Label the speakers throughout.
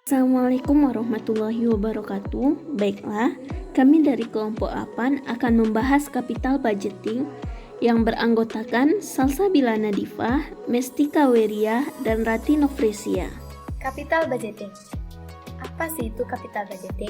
Speaker 1: Assalamualaikum warahmatullahi wabarakatuh. Baiklah, kami dari kelompok 8 akan membahas capital budgeting yang beranggotakan Salsabila Nadifah, Mestika Weria, dan Rati Nofresia.
Speaker 2: Capital budgeting. Apa sih itu capital budgeting?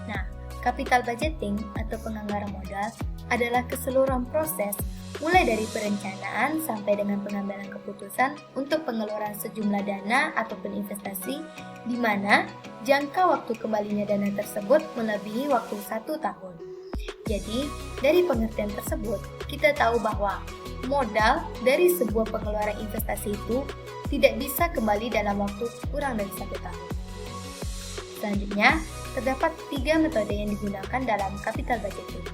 Speaker 2: Nah, capital budgeting atau penganggaran modal adalah keseluruhan proses mulai dari perencanaan sampai dengan pengambilan keputusan untuk pengeluaran sejumlah dana ataupun investasi di mana jangka waktu kembalinya dana tersebut melebihi waktu 1 tahun. Jadi, dari pengertian tersebut, kita tahu bahwa modal dari sebuah pengeluaran investasi itu tidak bisa kembali dalam waktu kurang dari 1 tahun. Selanjutnya, terdapat 3 metode yang digunakan dalam capital budgeting.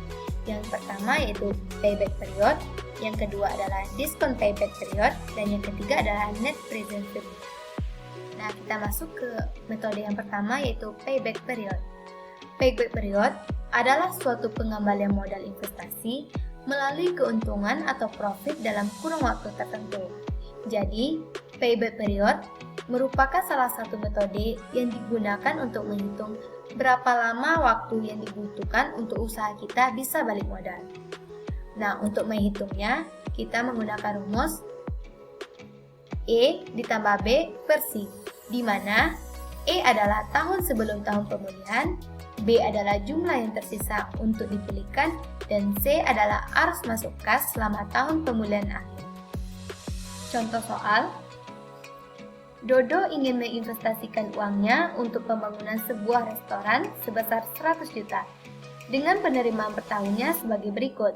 Speaker 2: Yang pertama yaitu payback period, yang kedua adalah discount payback period, dan yang ketiga adalah net present period. Nah, kita masuk ke metode yang pertama yaitu payback period. Payback period adalah suatu pengembalian modal investasi melalui keuntungan atau profit dalam kurun waktu tertentu. Jadi, payback period merupakan salah satu metode yang digunakan untuk menghitung berapa lama waktu yang dibutuhkan untuk usaha kita bisa balik modal. Nah, untuk menghitungnya, kita menggunakan rumus E ditambah B per C, di mana E adalah tahun sebelum tahun pemulihan, B adalah jumlah yang tersisa untuk dipulihkan, dan C adalah arus masuk kas selama tahun pemulihan akhir. Contoh soal, Dodo ingin menginvestasikan uangnya untuk pembangunan sebuah restoran sebesar 100 juta dengan penerimaan per tahunnya sebagai berikut.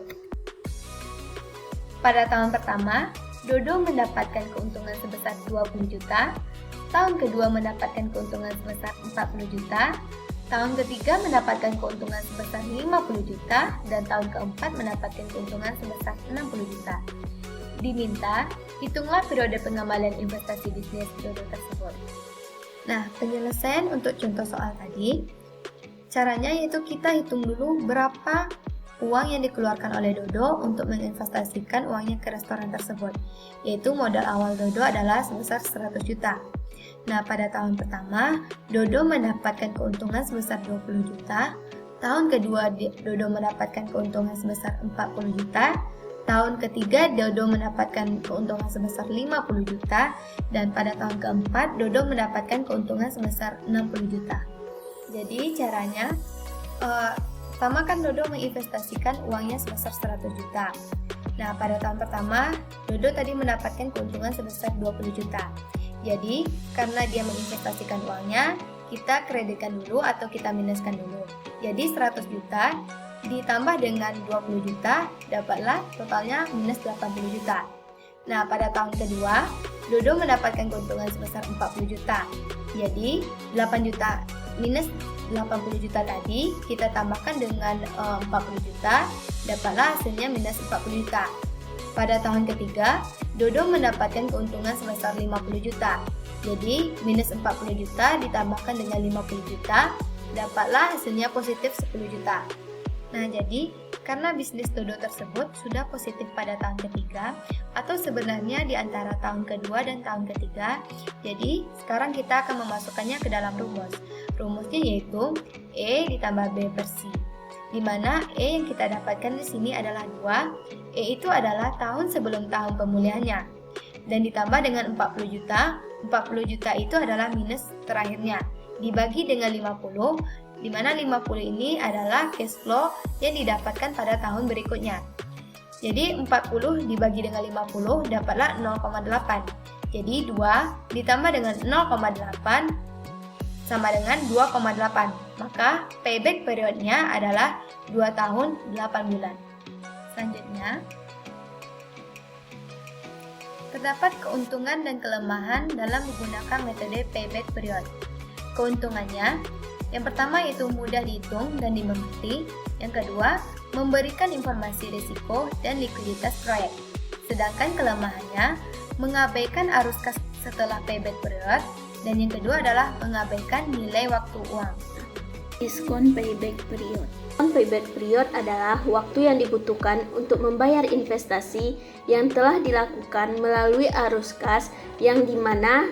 Speaker 2: Pada tahun pertama, Dodo mendapatkan keuntungan sebesar 20 juta, tahun kedua mendapatkan keuntungan sebesar 40 juta, tahun ketiga mendapatkan keuntungan sebesar 50 juta, dan tahun keempat mendapatkan keuntungan sebesar 60 juta. Diminta, hitunglah periode pengembalian investasi bisnis Dodo tersebut. Nah, penyelesaian untuk contoh soal tadi, caranya yaitu kita hitung dulu berapa uang yang dikeluarkan oleh Dodo untuk menginvestasikan uangnya ke restoran tersebut, yaitu modal awal Dodo adalah sebesar 100 juta. Nah, pada tahun pertama, Dodo mendapatkan keuntungan sebesar 20 juta, tahun kedua Dodo mendapatkan keuntungan sebesar 40 juta, tahun ketiga Dodo mendapatkan keuntungan sebesar 50 juta, dan pada tahun keempat Dodo mendapatkan keuntungan sebesar 60 juta. Jadi caranya, pertama kan Dodo menginvestasikan uangnya sebesar 100 juta. Nah, pada tahun pertama Dodo tadi mendapatkan keuntungan sebesar 20 juta. Jadi, karena dia menginvestasikan uangnya, kita kreditkan dulu atau kita minuskan dulu. Jadi 100 juta ditambah dengan 20 juta, dapatlah totalnya minus 80 juta. Nah, pada tahun kedua, Dodo mendapatkan keuntungan sebesar 40 juta. Jadi, 8 juta minus 80 juta tadi, kita tambahkan dengan 40 juta, dapatlah hasilnya minus 40 juta. Pada tahun ketiga, Dodo mendapatkan keuntungan sebesar 50 juta. Jadi, minus 40 juta ditambahkan dengan 50 juta, dapatlah hasilnya positif 10 juta. Nah, jadi karena bisnis Dodo tersebut sudah positif pada tahun ketiga atau sebenarnya di antara tahun kedua dan tahun ketiga, jadi sekarang kita akan memasukkannya ke dalam rumus. Rumusnya yaitu E ditambah B per C, di mana E yang kita dapatkan di sini adalah 2, E itu adalah tahun sebelum tahun pemulihannya, dan ditambah dengan 40 juta, 40 juta itu adalah minus terakhirnya, dibagi dengan 50, di mana 50 ini adalah cash flow yang didapatkan pada tahun berikutnya. Jadi 40 dibagi dengan 50 dapatlah 0,8. Jadi 2 ditambah dengan 0,8 sama dengan 2,8. Maka payback periodnya adalah 2 tahun 8 bulan. Selanjutnya, terdapat keuntungan dan kelemahan dalam menggunakan metode payback period. Keuntungannya, yang pertama yaitu mudah dihitung dan dimengerti. Yang kedua, memberikan informasi risiko dan likuiditas proyek. Sedangkan kelemahannya, mengabaikan arus kas setelah payback period. Dan yang kedua adalah mengabaikan nilai waktu uang.
Speaker 1: Diskon payback period. Diskon payback period adalah waktu yang dibutuhkan untuk membayar investasi yang telah dilakukan melalui arus kas yang dimana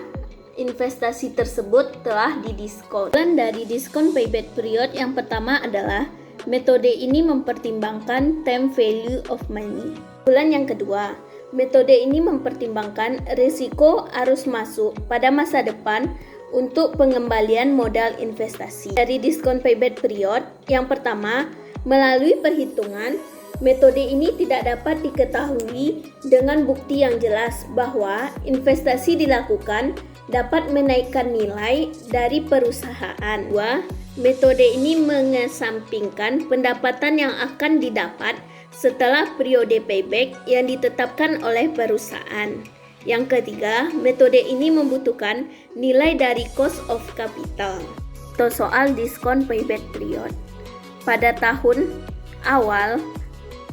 Speaker 1: investasi tersebut telah didiskon. Dari diskon payback period yang pertama adalah metode ini mempertimbangkan time value of money. Yang kedua, metode ini mempertimbangkan risiko arus masuk pada masa depan untuk pengembalian modal investasi. Dari diskon payback period yang pertama, melalui perhitungan, metode ini tidak dapat diketahui dengan bukti yang jelas bahwa investasi dilakukan dapat menaikkan nilai dari perusahaan. Dua, metode ini mengesampingkan pendapatan yang akan didapat setelah periode payback yang ditetapkan oleh perusahaan. Yang ketiga, metode ini membutuhkan nilai dari cost of capital. Soal diskon payback period. Pada tahun awal,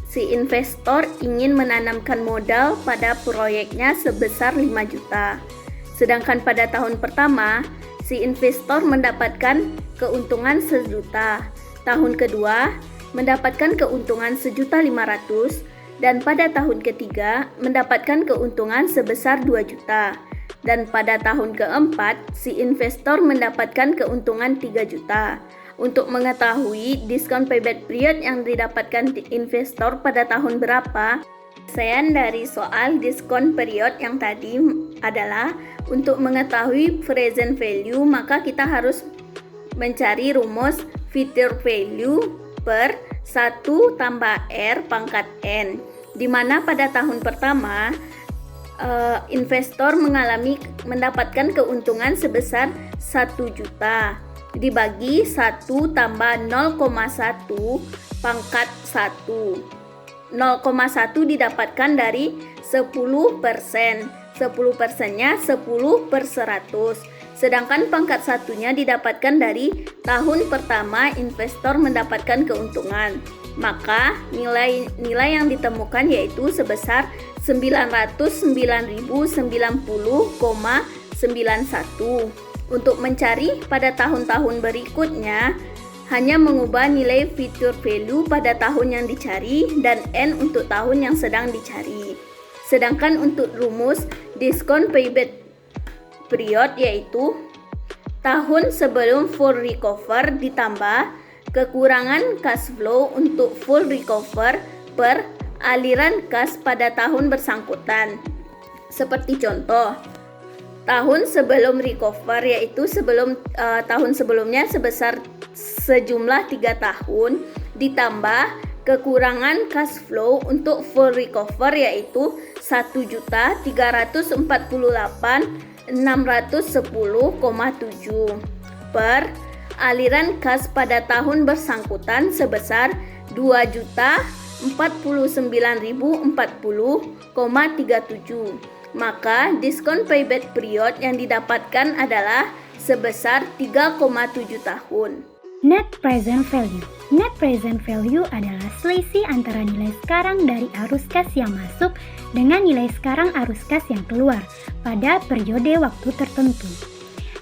Speaker 1: si investor ingin menanamkan modal pada proyeknya sebesar 5 juta. Sedangkan pada tahun pertama, si investor mendapatkan keuntungan 1 juta. Tahun kedua, mendapatkan keuntungan 1.500.000 dan pada tahun ketiga mendapatkan keuntungan sebesar 2 juta. Dan pada tahun keempat, si investor mendapatkan keuntungan 3 juta. Untuk mengetahui diskon payback period yang didapatkan investor pada tahun berapa, penyelesaian dari soal diskon period yang tadi adalah untuk mengetahui present value, maka kita harus mencari rumus future value per 1 tambah R pangkat N, di mana pada tahun pertama investor mendapatkan keuntungan sebesar 1 juta dibagi 1 tambah 0,1 pangkat 1. 0,1 didapatkan dari 10%. 10%-nya 10/100. Sedangkan pangkat satunya didapatkan dari tahun pertama investor mendapatkan keuntungan. Maka nilai yang ditemukan yaitu sebesar 909.090,91. Untuk mencari pada tahun-tahun berikutnya, hanya mengubah nilai future value pada tahun yang dicari dan N untuk tahun yang sedang dicari. Sedangkan untuk rumus diskon payback period yaitu tahun sebelum full recover ditambah kekurangan cash flow untuk full recover per aliran kas pada tahun bersangkutan. Seperti contoh, tahun sebelum recover yaitu tahun sebelumnya sebesar sejumlah 3 tahun ditambah kekurangan cash flow untuk full recover yaitu 1.348.610,7 per aliran kas pada tahun bersangkutan sebesar 2.049.040,37. Maka diskon payback period yang didapatkan adalah sebesar 3,7 tahun.
Speaker 3: Net present value. Net present value adalah selisih antara nilai sekarang dari arus kas yang masuk dengan nilai sekarang arus kas yang keluar pada periode waktu tertentu.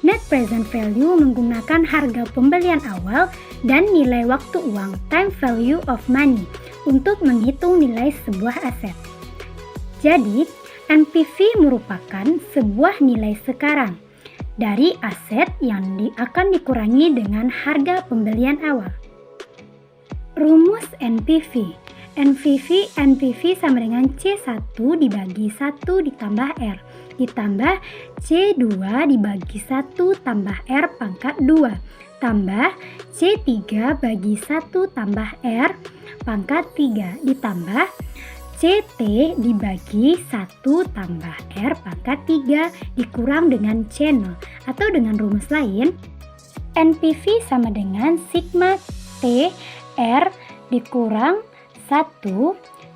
Speaker 3: Net present value menggunakan harga pembelian awal dan nilai waktu uang time value of money untuk menghitung nilai sebuah aset. Jadi, NPV merupakan sebuah nilai sekarang dari aset yang akan dikurangi dengan harga pembelian awal. Rumus NPV. NPV sama dengan C1 dibagi 1 ditambah R ditambah C2 dibagi 1 tambah R pangkat 2 tambah C3 bagi 1 tambah R pangkat 3 ditambah CT dibagi 1 tambah R pangkat 3 dikurang dengan C0 atau dengan rumus lain NPV sama dengan sigma T R dikurang 1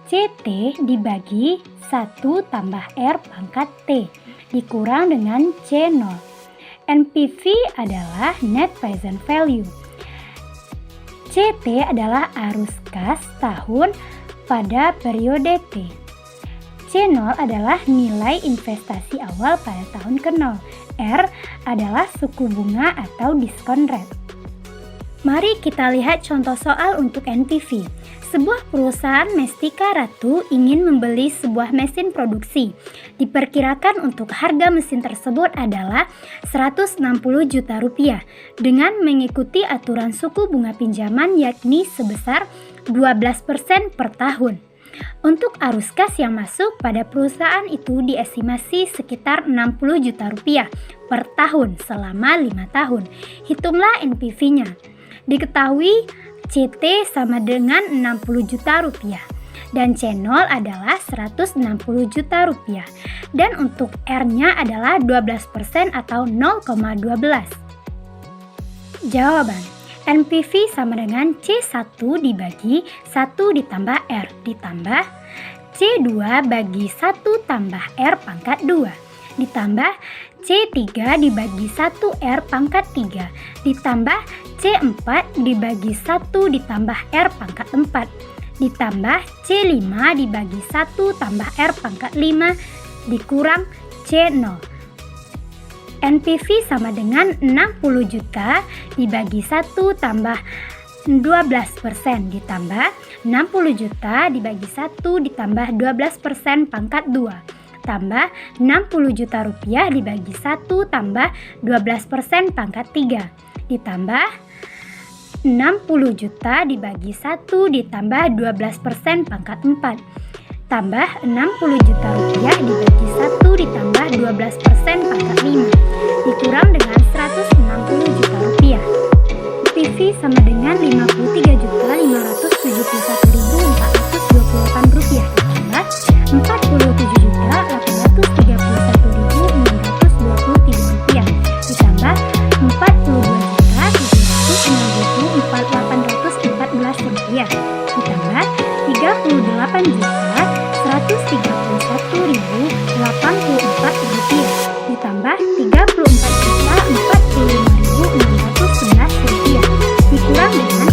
Speaker 3: CT dibagi 1 tambah R pangkat T dikurang dengan C0. NPV adalah net present value. CT adalah arus kas tahun pada periode T. C0 adalah nilai investasi awal pada tahun ke-0. R adalah suku bunga atau diskon rate. Mari kita lihat contoh soal untuk NPV. Sebuah perusahaan Mestika Ratu ingin membeli sebuah mesin produksi. Diperkirakan untuk harga mesin tersebut adalah 160 juta rupiah dengan mengikuti aturan suku bunga pinjaman yakni sebesar 12% per tahun. Untuk arus kas yang masuk pada perusahaan itu diestimasi sekitar 60 juta rupiah per tahun selama 5 tahun. Hitunglah NPV-nya. Diketahui CT sama dengan 60 juta rupiah dan C0 adalah 160 juta rupiah dan untuk R-nya adalah 12% atau 0,12. Jawaban NPV sama dengan C1 dibagi 1 ditambah R ditambah C2 bagi 1 tambah R pangkat 2 ditambah C3 dibagi 1 R pangkat 3 ditambah C4 dibagi 1 ditambah R pangkat 4 ditambah C5 dibagi 1 tambah R pangkat 5 dikurang C0. NPV sama dengan 60 juta dibagi 1 tambah 12% ditambah 60 juta dibagi 1 ditambah 12% pangkat 2 tambah 60 juta rupiah dibagi 1 tambah 12% pangkat 3 ditambah 60 juta dibagi 1 ditambah 12% pangkat 4 tambah 60 juta rupiah dibagi 1 ditambah 12% pangkat 5 dikurang dengan 160 juta rupiah. PV sama dengan 53.571.428 rupiah ditambah 47.831.623 rupiah ditambah 42.706.414 rupiah ditambah 38.131.084 rupiah ditambah 34.045.611 rupiah dikurang dengan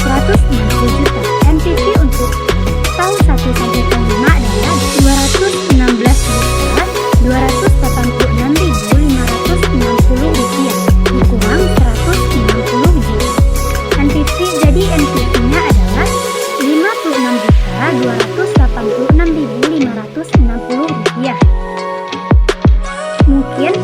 Speaker 3: 160 juta. NPV untuk tahun 1 sampai tahun 5 adalah 216.286.560 rupiah dikurang 160 juta. NPV jadi NPV-nya adalah 56.286.560 rupiah. Mungkin